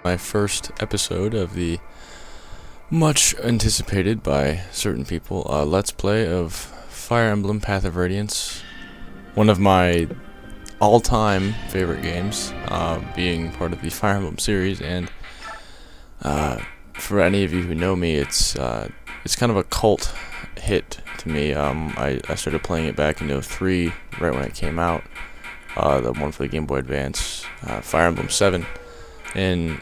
My first episode of the much anticipated by certain people Let's Play of Fire Emblem Path of Radiance, one of my all-time favorite games, being part of the Fire Emblem series. And for any of you who know me, it's kind of a cult hit to me. I started playing it back in '03, right when it came out, the one for the Game Boy Advance, Fire Emblem 7, and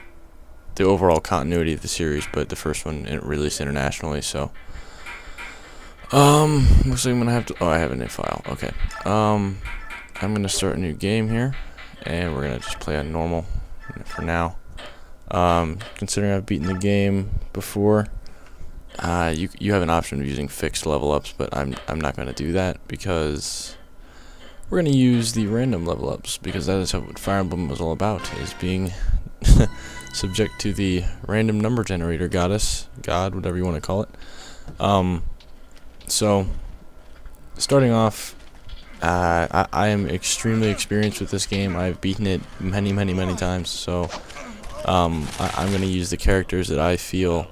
the overall continuity of the series, but the first one it released internationally. So looks like I'm gonna have to, I have a new file. Okay. I'm gonna start a new game here, and we're gonna just play on normal for now. Considering I've beaten the game before, you have an option of using fixed level ups, but I'm not gonna do that, because we're gonna use the random level ups, because that is what Fire Emblem was all about, is being subject to the random number generator goddess, god, whatever you want to call it. So, starting off, I am extremely experienced with this game. I've beaten it many times, so I'm going to use the characters that I feel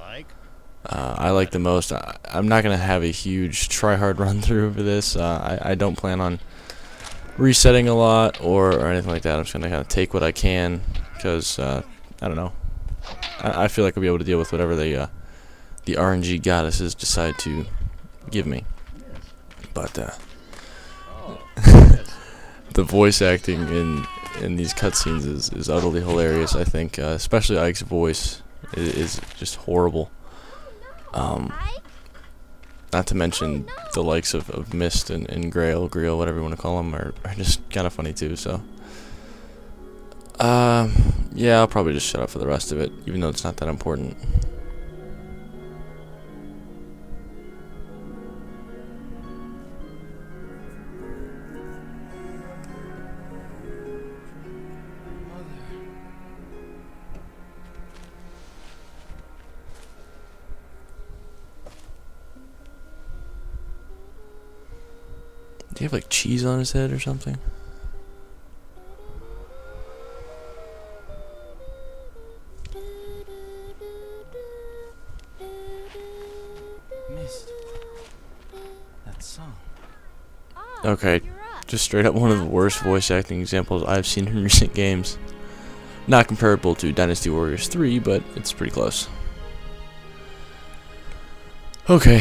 I like the most. I'm not going to have a huge try-hard run-through for this. I don't plan on resetting a lot or anything like that. I'm just going to kind of take what I can, because I don't know. I feel like I'll be able to deal with whatever the RNG goddesses decide to give me. But the voice acting in these cutscenes is utterly hilarious. I think, especially Ike's voice is just horrible. Not to mention the likes of Mist and Grail, whatever you want to call them, are just kind of funny too. So. Yeah, I'll probably just shut up for the rest of it, even though it's not that important. Do you have like cheese on his head or something? Okay, just straight up one of the worst voice acting examples I've seen in recent games. Not comparable to Dynasty Warriors 3, but it's pretty close. Okay,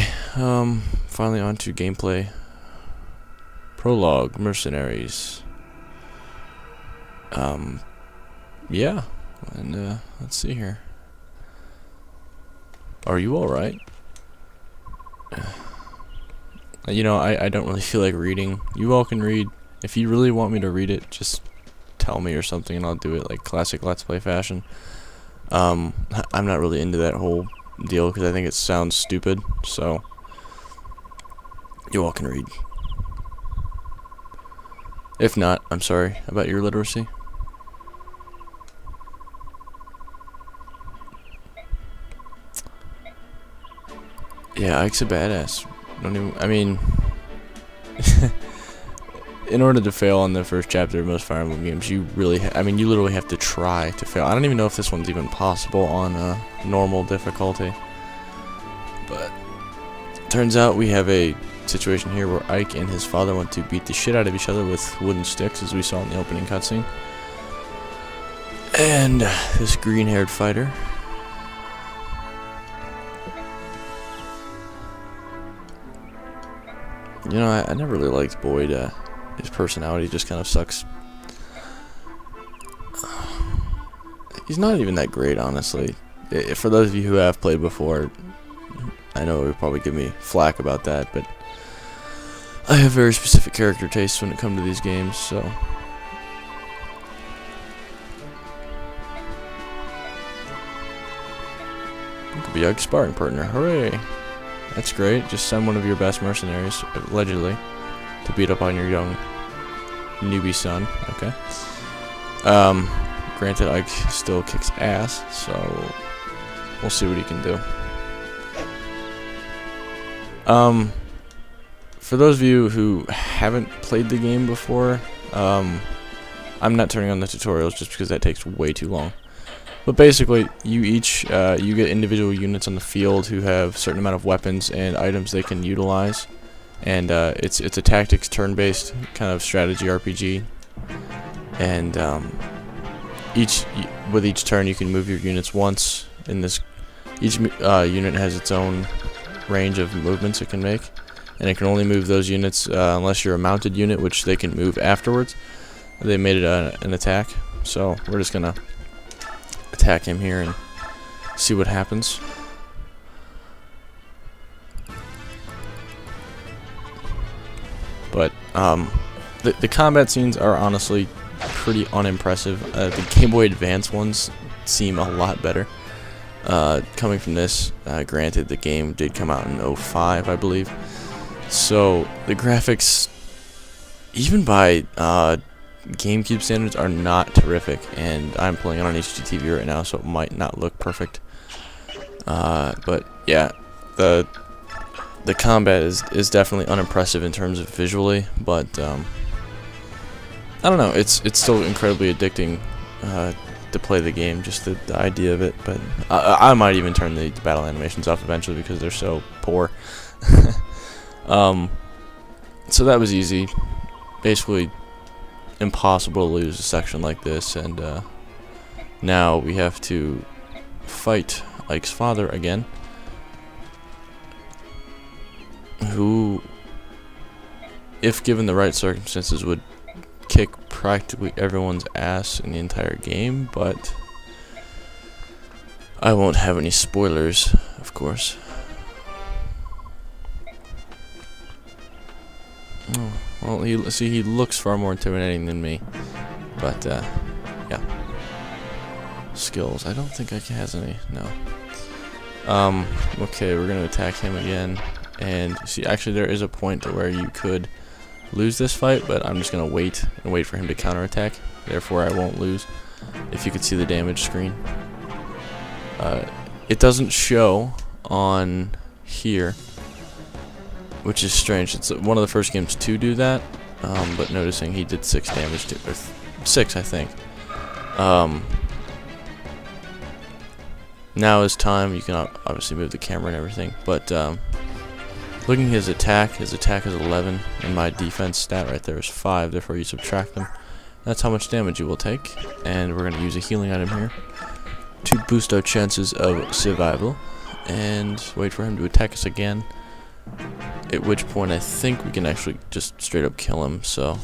finally on to gameplay. Prologue, Mercenaries. Yeah, and let's see here. Are you alright? You know, I don't really feel like reading. You all can read. If you really want me to read it, just tell me or something, and I'll do it like classic Let's Play fashion. I'm not really into that whole deal, because I think it sounds stupid, so you all can read. If not, I'm sorry about your literacy. Yeah, Ike's a badass. I mean, in order to fail on the first chapter of most Fire Emblem games, you really, you literally have to try to fail. I don't even know if this one's even possible on normal difficulty. But turns out we have a situation here where Ike and his father want to beat the shit out of each other with wooden sticks, as we saw in the opening cutscene. And this green-haired fighter, you know, I never really liked Boyd. His personality just kind of sucks. He's not even that great, honestly. For those of you who have played before, I know you'll probably give me flack about that, but I have very specific character tastes when it comes to these games, so. You could be a sparring partner, hooray! That's great. Just send one of your best mercenaries, allegedly, to beat up on your young newbie son. Okay. Granted, Ike still kicks ass, so we'll see what he can do. For those of you who haven't played the game before, I'm not turning on the tutorials just because that takes way too long. But basically, you get individual units on the field who have a certain amount of weapons and items they can utilize, and it's a tactics turn-based kind of strategy RPG. And with each turn, you can move your units once. Each unit has its own range of movements it can make, and it can only move those units unless you're a mounted unit, which they can move afterwards. They made it an attack, so we're just gonna attack him here and see what happens. But the combat scenes are honestly pretty unimpressive. The Game Boy Advance ones seem a lot better. Coming from this, granted the game did come out in 05, I believe, so the graphics, even by GameCube standards, are not terrific, and I'm playing it on HDTV right now, so it might not look perfect. But yeah, the combat is definitely unimpressive in terms of visually, but I don't know, it's still incredibly addicting to play the game, just the idea of it. But I might even turn the battle animations off eventually because they're so poor. So that was easy. Basically impossible to lose a section like this, and now we have to fight Ike's father again, who, if given the right circumstances, would kick practically everyone's ass in the entire game, but I won't have any spoilers, of course. Oh, well, he looks far more intimidating than me, but yeah. Skills, I don't think Ike has any, no. Okay, we're gonna attack him again, and see, actually there is a point to where you could lose this fight, but I'm just gonna wait for him to counterattack. Therefore, I won't lose. If you could see the damage screen, it doesn't show on here, which is strange. It's one of the first games to do that, but noticing he did 6 damage to, or 6, I think. Now is time. You can obviously move the camera and everything, but looking at his attack is 11, and my defense stat right there is 5, therefore you subtract them. That's how much damage you will take, and we're going to use a healing item here to boost our chances of survival, and wait for him to attack us again, at which point I think we can actually just straight up kill him, so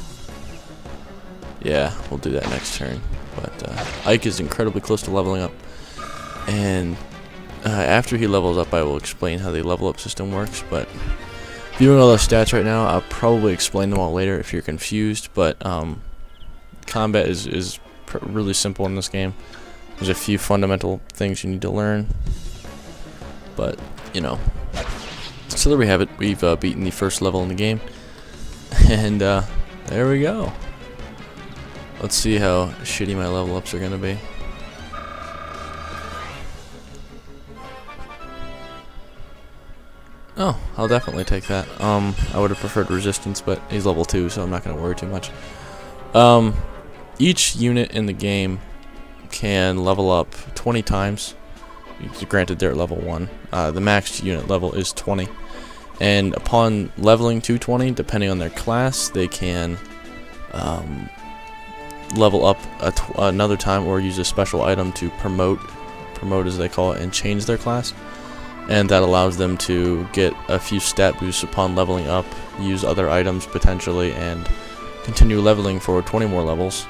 yeah, we'll do that next turn. But Ike is incredibly close to leveling up, and after he levels up, I will explain how the level up system works. But if you don't know those stats right now, I'll probably explain them all later if you're confused. But combat is really simple in this game. There's a few fundamental things you need to learn, but you know. So there we have it. We've beaten the first level in the game, and there we go. Let's see how shitty my level ups are gonna be. Oh, I'll definitely take that. I would have preferred resistance, but he's level 2, so I'm not going to worry too much. Each unit in the game can level up 20 times. Granted, they're at level 1. The max unit level is 20. And upon leveling to 20, depending on their class, they can level up another time or use a special item to promote as they call it, and change their class. And that allows them to get a few stat boosts upon leveling up, use other items potentially, and continue leveling for 20 more levels.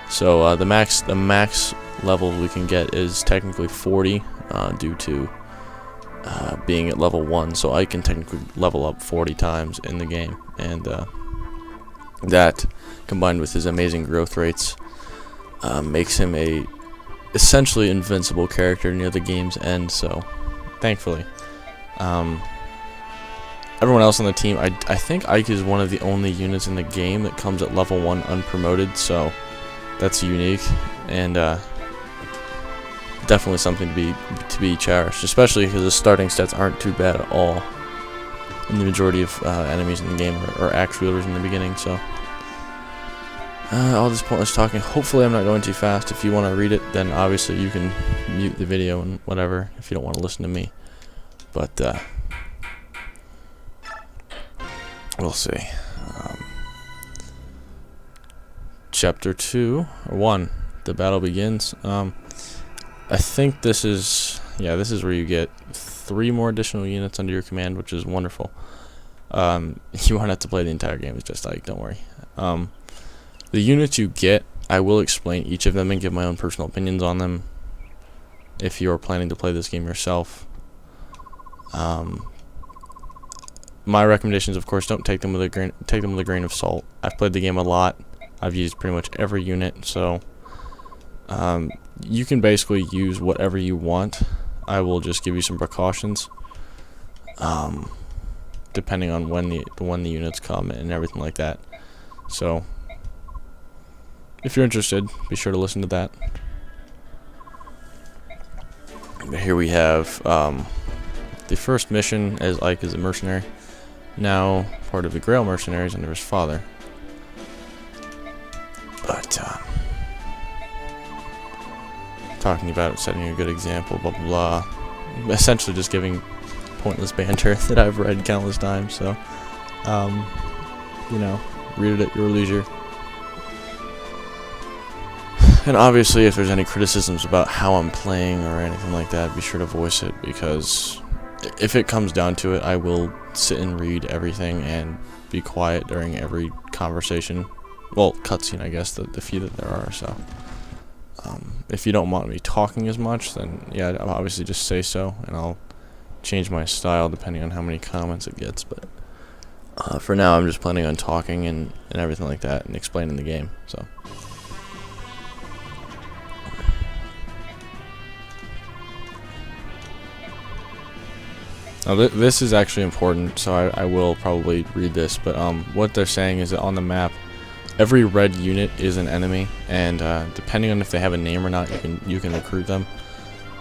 So the max level we can get is technically 40 due to being at level 1. So I can technically level up 40 times in the game, and that combined with his amazing growth rates makes him a essentially invincible character near the game's end. So thankfully, everyone else on the team, I think Ike is one of the only units in the game that comes at level 1 unpromoted, so that's unique, and definitely something to be cherished, especially because the starting stats aren't too bad at all. And the majority of enemies in the game are axe wielders in the beginning, so all this pointless talking. Hopefully I'm not going too fast. If you want to read it, then obviously you can mute the video and whatever if you don't want to listen to me. But we'll see. Chapter 2 or 1, the battle begins. I think this is where you get 3 more additional units under your command, which is wonderful. You won't have to play the entire game. It's just like, don't worry. The units you get, I will explain each of them and give my own personal opinions on them if you are planning to play this game yourself. My recommendations, of course, don't take them with a grain of salt. I've played the game a lot. I've used pretty much every unit, so you can basically use whatever you want. I will just give you some precautions, depending on when the units come and everything like that. So, if you're interested, be sure to listen to that. But here we have the first mission as Ike is a mercenary, now part of the Grail mercenaries under his father. But talking about it, setting a good example, blah blah blah. Essentially just giving pointless banter that I've read countless times. So, you know, read it at your leisure. And obviously, if there's any criticisms about how I'm playing or anything like that, be sure to voice it, because if it comes down to it, I will sit and read everything and be quiet during every conversation. Well, cutscene, I guess, the few that there are. So, if you don't want me talking as much, then yeah, I'll obviously just say so, and I'll change my style depending on how many comments it gets. But for now, I'm just planning on talking and everything like that, and explaining the game. So. Now this is actually important, so I will probably read this, but what they're saying is that on the map, every red unit is an enemy, and depending on if they have a name or not, you can recruit them.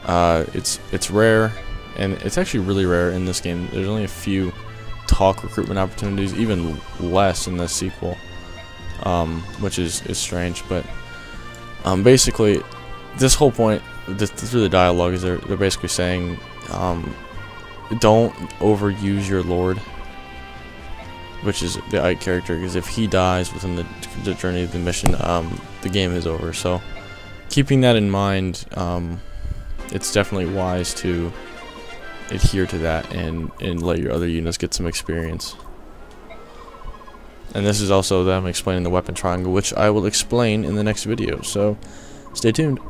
It's rare, and it's actually really rare in this game. There's only a few talk recruitment opportunities, even less in the sequel, which is strange. But basically, this whole point through the dialogue is they're basically saying, don't overuse your lord, which is the Ike character, because if he dies within the journey of the mission, the game is over. So, keeping that in mind, it's definitely wise to adhere to that and let your other units get some experience. And this is also them explaining the weapon triangle, which I will explain in the next video. So, stay tuned.